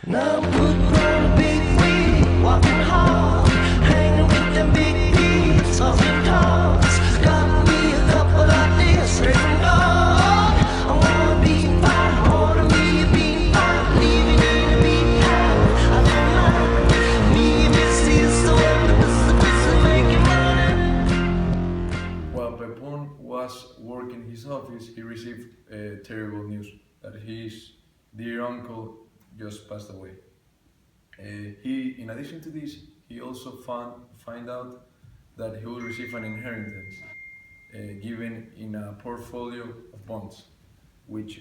Now I'm good grown, big free, walking hard, hanging with them big D's, talking cars. Got me a couple ideas straight from God. I wanna be fine, I wanna be fine, living in a big house. I don't mind. Me and Missy is so busy making money. While Pepon was working his office, he received terrible news that his dear uncle just passed away. In addition to this, he also find out that he will receive an inheritance given in a portfolio of bonds, which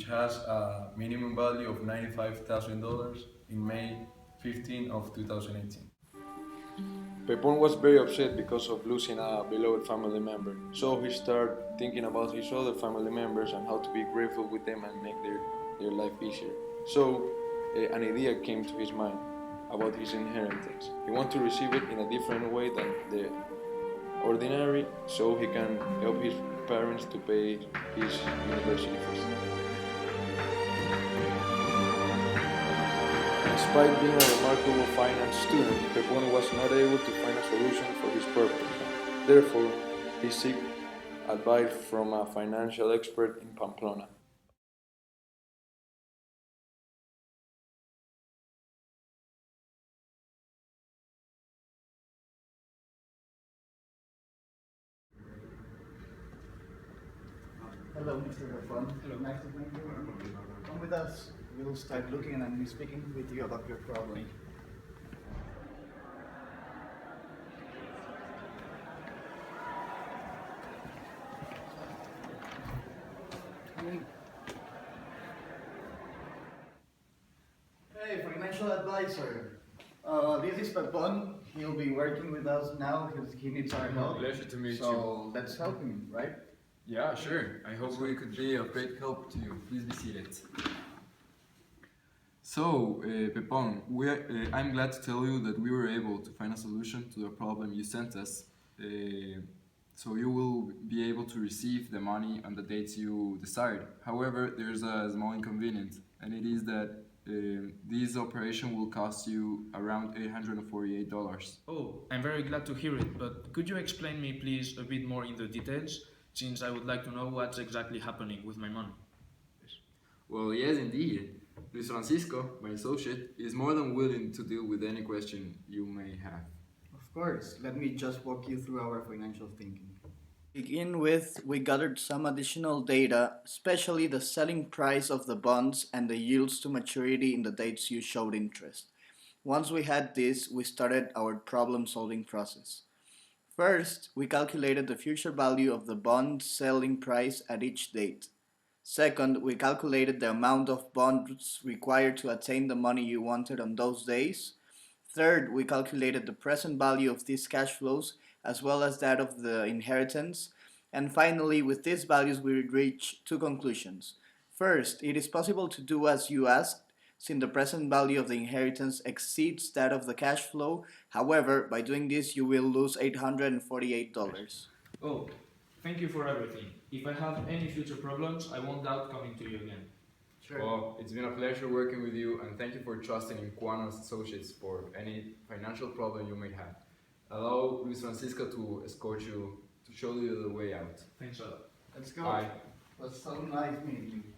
has a minimum value of $95,000 in May 15 of 2018. Pepon was very upset because of losing a beloved family member, so he started thinking about his other family members and how to be grateful with them and make their life easier. So an idea came to his mind about his inheritance. He wanted to receive it in a different way than the ordinary, so he can help his parents to pay his university fees. Despite being a remarkable finance student, Pepon was not able to find a solution for his purpose. Therefore, he sought advice from a financial expert in Pamplona. Hello, Mr. Rafon. Hello. Nice to meet you. Come with us. We'll start looking and be speaking with you about your problem. Hey, financial advisor. This is Pepon. He'll be working with us now because he needs our help. Pleasure to meet you. So let's help him, right? Yeah, sure. I hope we could be of great help to you. Please be seated. So, Pepon, I'm glad to tell you that we were able to find a solution to the problem you sent us. So you will be able to receive the money on the dates you decide. However, there's a small inconvenience, and it is that this operation will cost you around $848. Oh, I'm very glad to hear it, but could you explain me please a bit more in the details, since I would like to know what's exactly happening with my money? Well, yes, indeed. Luis Francisco, my associate, is more than willing to deal with any question you may have. Of course, let me just walk you through our financial thinking. To begin with, we gathered some additional data, especially the selling price of the bonds and the yields to maturity in the dates you showed interest. Once we had this, we started our problem-solving process. First, we calculated the future value of the bond selling price at each date. Second, we calculated the amount of bonds required to attain the money you wanted on those days. Third, we calculated the present value of these cash flows as well as that of the inheritance. And finally, with these values, we reached two conclusions. First, it is possible to do as you asked, since the present value of the inheritance exceeds that of the cash flow. However, by doing this, you will lose $848. Oh, thank you for everything. If I have any future problems, I won't doubt coming to you again. Sure. Well, it's been a pleasure working with you, and thank you for trusting in Quanos Associates for any financial problem you may have. Allow Luis Francisco to escort you to show you the way out. Thanks a lot. Let's go. Bye. It was so nice meeting you.